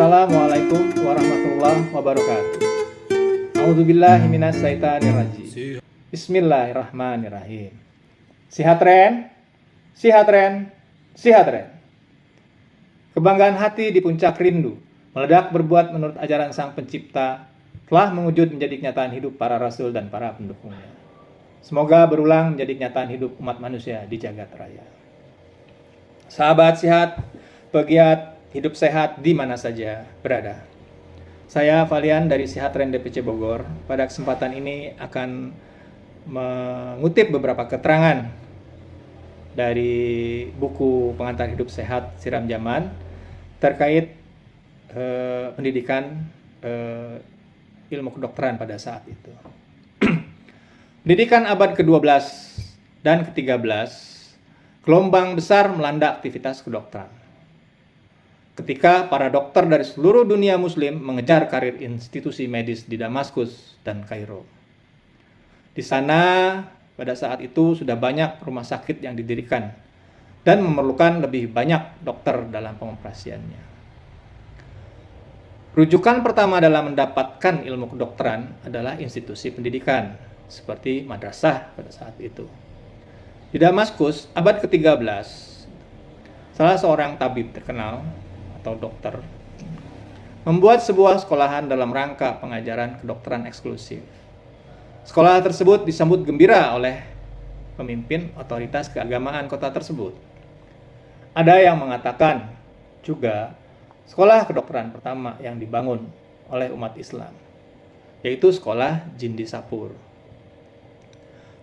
Assalamualaikum warahmatullahi wabarakatuh. A'udzubillahi minasyaitonirrajim. Bismillahirrahmanirrahim. Sihat Ren? Sihat Ren? Sihat Ren? Kebanggaan hati di puncak rindu, meledak berbuat menurut ajaran Sang Pencipta, telah mewujud menjadi kenyataan hidup para rasul dan para pendukungnya. Semoga berulang menjadi kenyataan hidup umat manusia di jagat raya. Sahabat sihat, pegiat hidup sehat di mana saja berada. Saya Valian dari Sihat Ren DPC Bogor. Pada kesempatan ini akan mengutip beberapa keterangan dari buku Pengantar Hidup Sehat Siram Zaman terkait pendidikan ilmu kedokteran pada saat itu. Pendidikan abad ke-12 dan ke-13, gelombang besar melanda aktivitas kedokteran. Ketika para dokter dari seluruh dunia muslim mengejar karir institusi medis di Damaskus dan Kairo. Di sana pada saat itu sudah banyak rumah sakit yang didirikan dan memerlukan lebih banyak dokter dalam pengoperasiannya. Rujukan pertama dalam mendapatkan ilmu kedokteran adalah institusi pendidikan seperti madrasah pada saat itu. Di Damaskus abad ke-13, salah seorang tabib terkenal atau dokter membuat sebuah sekolahan dalam rangka pengajaran kedokteran eksklusif. Sekolah tersebut disambut gembira oleh pemimpin otoritas keagamaan kota tersebut. Ada yang mengatakan juga sekolah kedokteran pertama yang dibangun oleh umat Islam, yaitu sekolah Jindi Sapur.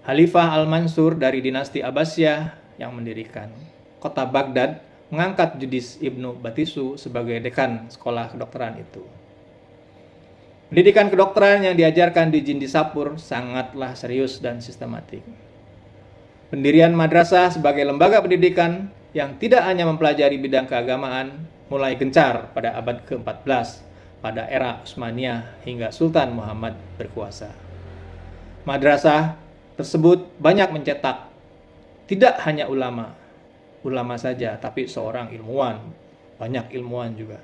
Khalifah Al-Mansur dari dinasti Abbasiyah yang mendirikan kota Baghdad mengangkat Judis Ibnu Batisu sebagai dekan sekolah kedokteran itu. Pendidikan kedokteran yang diajarkan di Jindi Sapur sangatlah serius dan sistematik. Pendirian madrasah sebagai lembaga pendidikan yang tidak hanya mempelajari bidang keagamaan mulai gencar pada abad ke-14 pada era Utsmaniyah hingga Sultan Muhammad berkuasa. Madrasah tersebut banyak mencetak tidak hanya ulama saja, tapi seorang ilmuwan, banyak ilmuwan juga.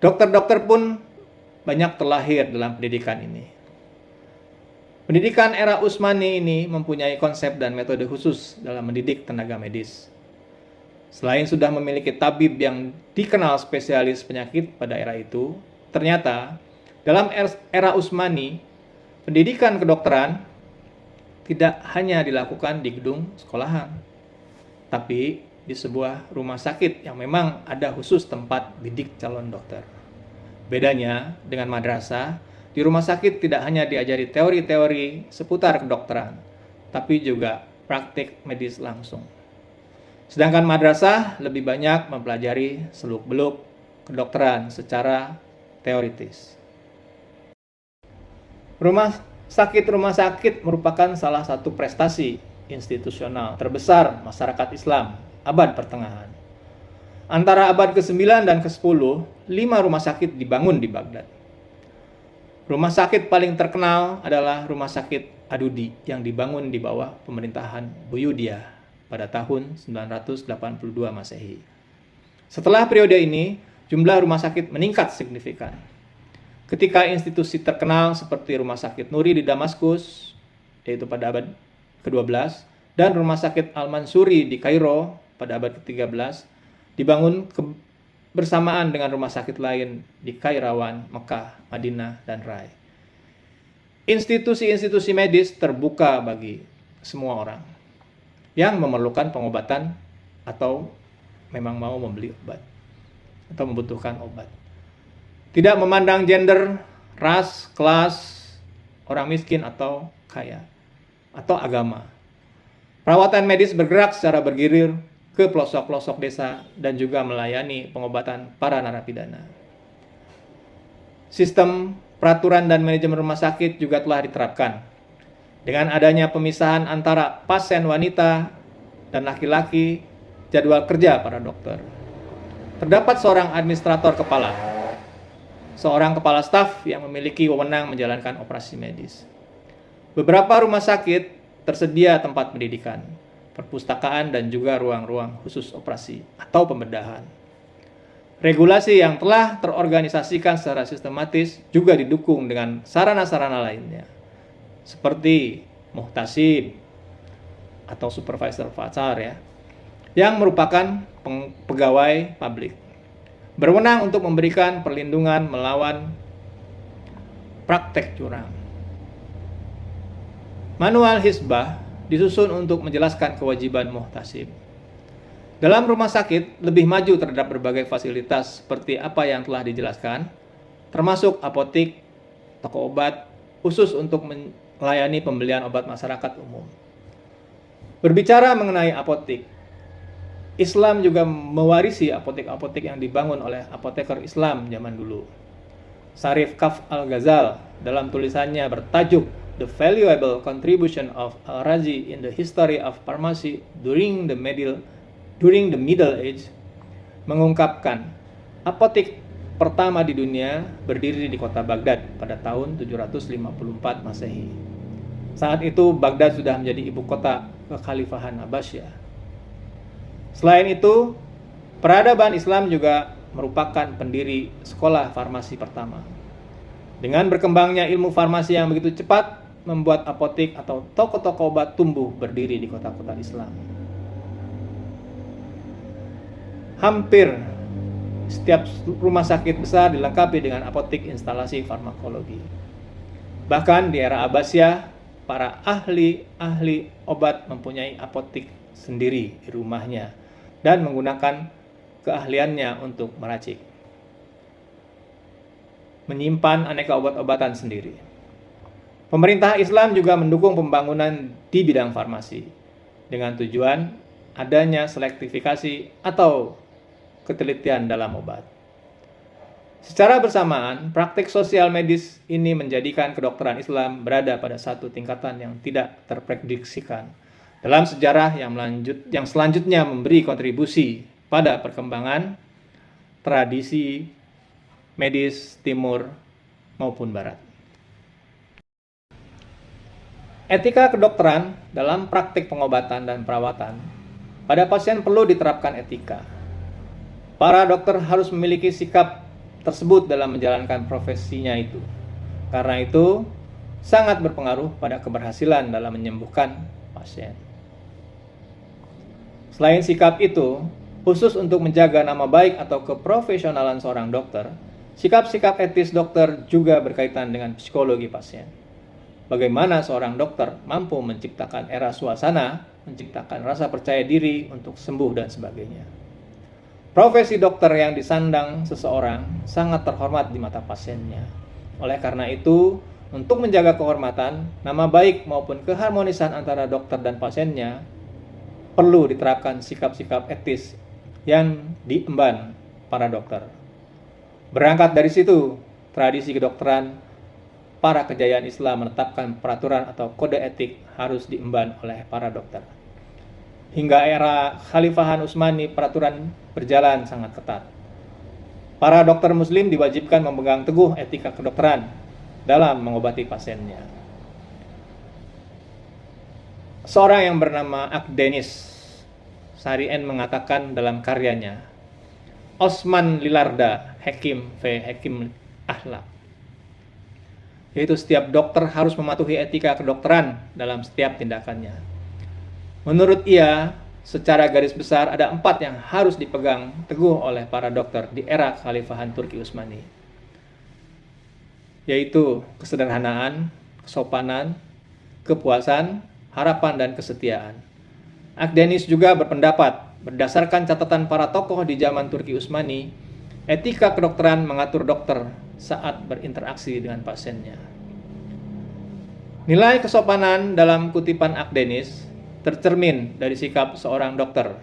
Dokter-dokter pun banyak terlahir dalam pendidikan ini. Pendidikan era Utsmani ini mempunyai konsep dan metode khusus dalam mendidik tenaga medis. Selain sudah memiliki tabib yang dikenal spesialis penyakit pada era itu, ternyata dalam era Utsmani, pendidikan kedokteran tidak hanya dilakukan di gedung sekolahan, tapi di sebuah rumah sakit yang memang ada khusus tempat bidik calon dokter. Bedanya dengan madrasah, di rumah sakit tidak hanya diajari teori-teori seputar kedokteran, tapi juga praktik medis langsung. Sedangkan madrasah lebih banyak mempelajari seluk-beluk kedokteran secara teoritis. Rumah sakit merupakan salah satu prestasi institusional terbesar masyarakat Islam abad pertengahan. Antara abad ke-9 dan ke-10, 5 rumah sakit dibangun di Baghdad. Rumah sakit paling terkenal adalah Rumah Sakit Adudi yang dibangun di bawah pemerintahan Buyudiah pada tahun 982 Masehi. Setelah periode ini, jumlah rumah sakit meningkat signifikan. Ketika institusi terkenal seperti Rumah Sakit Nuri di Damaskus, yaitu pada abad ke-12, dan Rumah Sakit Al-Mansuri di Kairo pada abad ke-13 dibangun bersamaan dengan rumah sakit lain di Kairawan, Mekah, Madinah, dan Rai. Institusi-institusi medis terbuka bagi semua orang yang memerlukan pengobatan atau memang mau membeli obat atau membutuhkan obat. Tidak memandang gender, ras, kelas, orang miskin atau kaya, atau agama. Perawatan medis bergerak secara bergilir ke pelosok-pelosok desa dan juga melayani pengobatan para narapidana. Sistem peraturan dan manajemen rumah sakit juga telah diterapkan. Dengan adanya pemisahan antara pasien wanita dan laki-laki, jadwal kerja para dokter. Terdapat seorang administrator kepala, seorang kepala staf yang memiliki wewenang menjalankan operasi medis. Beberapa rumah sakit tersedia tempat pendidikan, perpustakaan, dan juga ruang-ruang khusus operasi atau pembedahan. Regulasi yang telah terorganisasikan secara sistematis juga didukung dengan sarana-sarana lainnya, seperti muhtasib atau supervisor pasar ya, yang merupakan pegawai publik, berwenang untuk memberikan perlindungan melawan praktek curang. Manual Hizbah disusun untuk menjelaskan kewajiban muhtasib. Dalam rumah sakit lebih maju terhadap berbagai fasilitas seperti apa yang telah dijelaskan, termasuk apotik, toko obat, khusus untuk melayani pembelian obat masyarakat umum. Berbicara mengenai apotik, Islam juga mewarisi apotek-apotek yang dibangun oleh apoteker Islam zaman dulu. Syarif Kaf Al-Ghazal dalam tulisannya bertajuk The Valuable Contribution of Al-Razi in the History of Pharmacy during the Middle Age mengungkapkan apotek pertama di dunia berdiri di kota Baghdad pada tahun 754 Masehi. Saat itu Baghdad sudah menjadi ibu kota kekhalifahan Abbasiyah. Selain itu, peradaban Islam juga merupakan pendiri sekolah farmasi pertama. Dengan berkembangnya ilmu farmasi yang begitu cepat, membuat apotek atau toko-toko obat tumbuh berdiri di kota-kota Islam. Hampir setiap rumah sakit besar dilengkapi dengan apotek instalasi farmakologi. Bahkan di era Abbasiyah, para ahli obat mempunyai apotek sendiri di rumahnya dan menggunakan keahliannya untuk meracik, menyimpan aneka obat-obatan sendiri. Pemerintah Islam juga mendukung pembangunan di bidang farmasi dengan tujuan adanya selektifikasi atau ketelitian dalam obat. Secara bersamaan, praktik sosial medis ini menjadikan kedokteran Islam berada pada satu tingkatan yang tidak terprediksikan dalam sejarah yang selanjutnya memberi kontribusi pada perkembangan tradisi medis Timur maupun Barat. Etika kedokteran dalam praktik pengobatan dan perawatan, pada pasien perlu diterapkan etika. Para dokter harus memiliki sikap tersebut dalam menjalankan profesinya itu. Karena itu, sangat berpengaruh pada keberhasilan dalam menyembuhkan pasien. Selain sikap itu, khusus untuk menjaga nama baik atau keprofesionalan seorang dokter, sikap-sikap etis dokter juga berkaitan dengan psikologi pasien. Bagaimana seorang dokter mampu menciptakan era suasana, menciptakan rasa percaya diri untuk sembuh dan sebagainya. Profesi dokter yang disandang seseorang sangat terhormat di mata pasiennya. Oleh karena itu, untuk menjaga kehormatan, nama baik maupun keharmonisan antara dokter dan pasiennya, perlu diterapkan sikap-sikap etis yang diemban para dokter. Berangkat dari situ, tradisi kedokteran, para kejayaan Islam menetapkan peraturan atau kode etik harus diemban oleh para dokter. Hingga era Khalifahan Utsmani, peraturan berjalan sangat ketat. Para dokter muslim diwajibkan memegang teguh etika kedokteran dalam mengobati pasiennya. Seorang yang bernama Akdenis Sarien mengatakan dalam karyanya, Osman Lilarda, Hakim Akhlak, yaitu setiap dokter harus mematuhi etika kedokteran dalam setiap tindakannya. Menurut ia, secara garis besar ada 4 yang harus dipegang teguh oleh para dokter di era Khalifahan Turki Utsmani, yaitu kesederhanaan, kesopanan, kepuasan, harapan, dan kesetiaan. Akdenis juga berpendapat, berdasarkan catatan para tokoh di zaman Turki Utsmani, etika kedokteran mengatur dokter saat berinteraksi dengan pasiennya. Nilai kesopanan dalam kutipan Akdenis tercermin dari sikap seorang dokter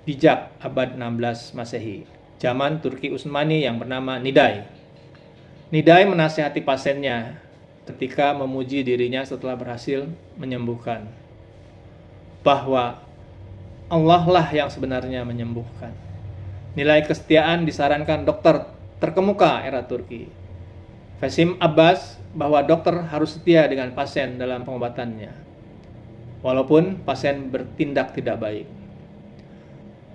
bijak abad 16 Masehi, zaman Turki Utsmani yang bernama Nidai. Nidai menasihati pasiennya ketika memuji dirinya setelah berhasil menyembuhkan, bahwa Allah lah yang sebenarnya menyembuhkan. Nilai kesetiaan disarankan dokter terkemuka era Turki, Fasim Abbas, bahwa dokter harus setia dengan pasien dalam pengobatannya, walaupun pasien bertindak tidak baik.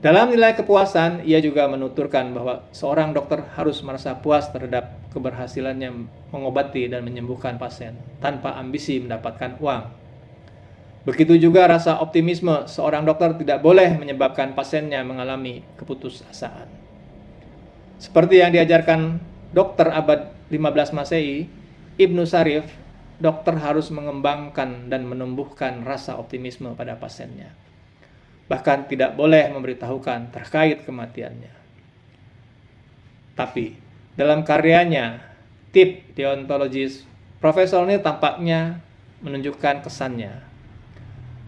Dalam nilai kepuasan, ia juga menuturkan bahwa seorang dokter harus merasa puas terhadap keberhasilannya mengobati dan menyembuhkan pasien tanpa ambisi mendapatkan uang. Begitu juga rasa optimisme, seorang dokter tidak boleh menyebabkan pasiennya mengalami keputusasaan. Seperti yang diajarkan dokter abad 15 Masehi, Ibnu Syarif, dokter harus mengembangkan dan menumbuhkan rasa optimisme pada pasiennya. Bahkan tidak boleh memberitahukan terkait kematiannya. Tapi dalam karyanya Tip Deontologis, Profesor Neil tampaknya menunjukkan kesannya.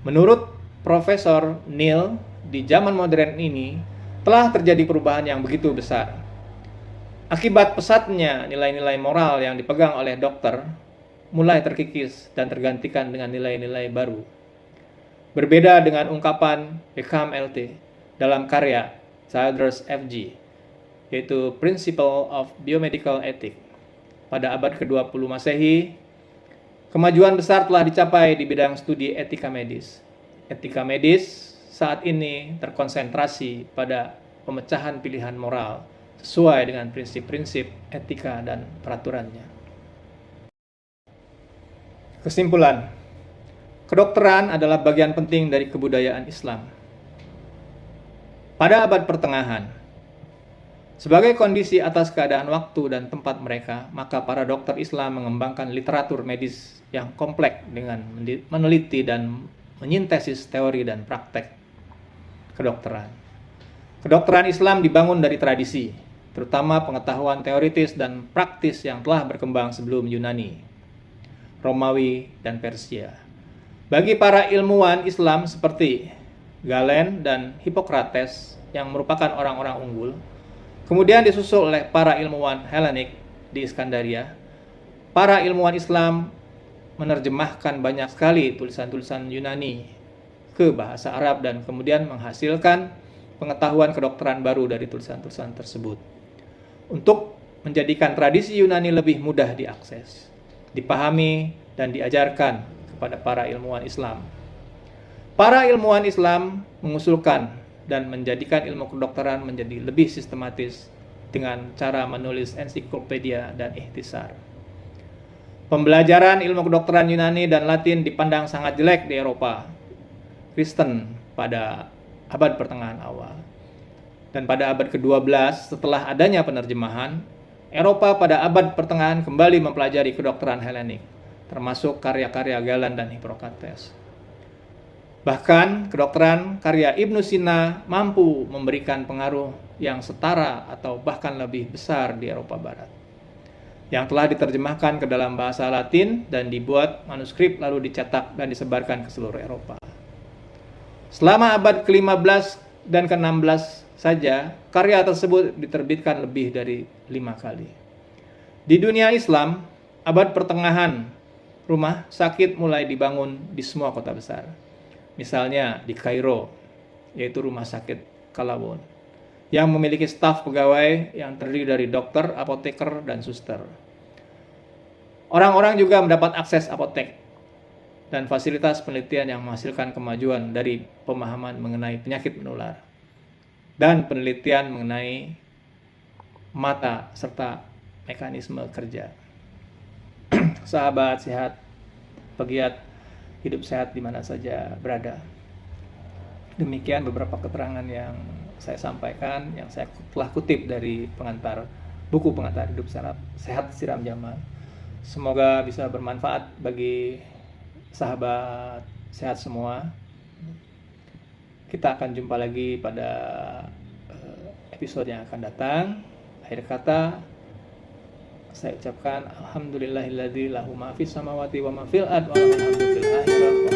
Menurut Profesor Neil, di zaman modern ini telah terjadi perubahan yang begitu besar. Akibat pesatnya nilai-nilai moral yang dipegang oleh dokter mulai terkikis dan tergantikan dengan nilai-nilai baru. Berbeda dengan ungkapan Beckham LT dalam karya Childress FG, yaitu Principle of Biomedical Ethics. Pada abad ke-20 Masehi, kemajuan besar telah dicapai di bidang studi etika medis. Etika medis saat ini terkonsentrasi pada pemecahan pilihan moral sesuai dengan prinsip-prinsip etika dan peraturannya. Kesimpulan, kedokteran adalah bagian penting dari kebudayaan Islam. Pada abad pertengahan, sebagai kondisi atas keadaan waktu dan tempat mereka, maka para dokter Islam mengembangkan literatur medis yang kompleks dengan meneliti dan menyintesis teori dan praktek kedokteran. Kedokteran Islam dibangun dari tradisi, terutama pengetahuan teoritis dan praktis yang telah berkembang sebelum Yunani, Romawi, dan Persia. Bagi para ilmuwan Islam seperti Galen dan Hippocrates yang merupakan orang-orang unggul, kemudian disusul oleh para ilmuwan Helenik di Iskandaria, para ilmuwan Islam menerjemahkan banyak sekali tulisan-tulisan Yunani ke bahasa Arab dan kemudian menghasilkan pengetahuan kedokteran baru dari tulisan-tulisan tersebut untuk menjadikan tradisi Yunani lebih mudah diakses, dipahami, dan diajarkan kepada para ilmuwan Islam. Para ilmuwan Islam mengusulkan dan menjadikan ilmu kedokteran menjadi lebih sistematis dengan cara menulis ensiklopedia dan ikhtisar. Pembelajaran ilmu kedokteran Yunani dan Latin dipandang sangat jelek di Eropa Kristen pada abad pertengahan awal. Dan pada abad ke-12 setelah adanya penerjemahan, Eropa pada abad pertengahan kembali mempelajari kedokteran Helenik, termasuk karya-karya Galen dan Hippocrates. Bahkan kedokteran karya Ibnu Sina mampu memberikan pengaruh yang setara atau bahkan lebih besar di Eropa Barat, yang telah diterjemahkan ke dalam bahasa Latin dan dibuat manuskrip lalu dicetak dan disebarkan ke seluruh Eropa. Selama abad ke-15 dan ke-16 saja, karya tersebut diterbitkan lebih dari 5 kali. Di dunia Islam, abad pertengahan, rumah sakit mulai dibangun di semua kota besar. Misalnya di Kairo, yaitu rumah sakit Kalawon, yang memiliki staf pegawai yang terdiri dari dokter, apoteker, dan suster. Orang-orang juga mendapat akses apotek dan fasilitas penelitian yang menghasilkan kemajuan dari pemahaman mengenai penyakit menular dan penelitian mengenai mata serta mekanisme kerja. Sahabat sehat, pegiat hidup sehat di mana saja berada. Demikian beberapa keterangan yang saya sampaikan, yang saya telah kutip dari buku pengantar hidup sehat Siram Jamal. Semoga bisa bermanfaat bagi sahabat sehat semua. Kita akan jumpa lagi pada episode yang akan datang. Akhir kata, saya ucapkan alhamdulillahilladzi lahu ma fis samawati wa ma fil ardh wa lahul hamdu fil akhirah.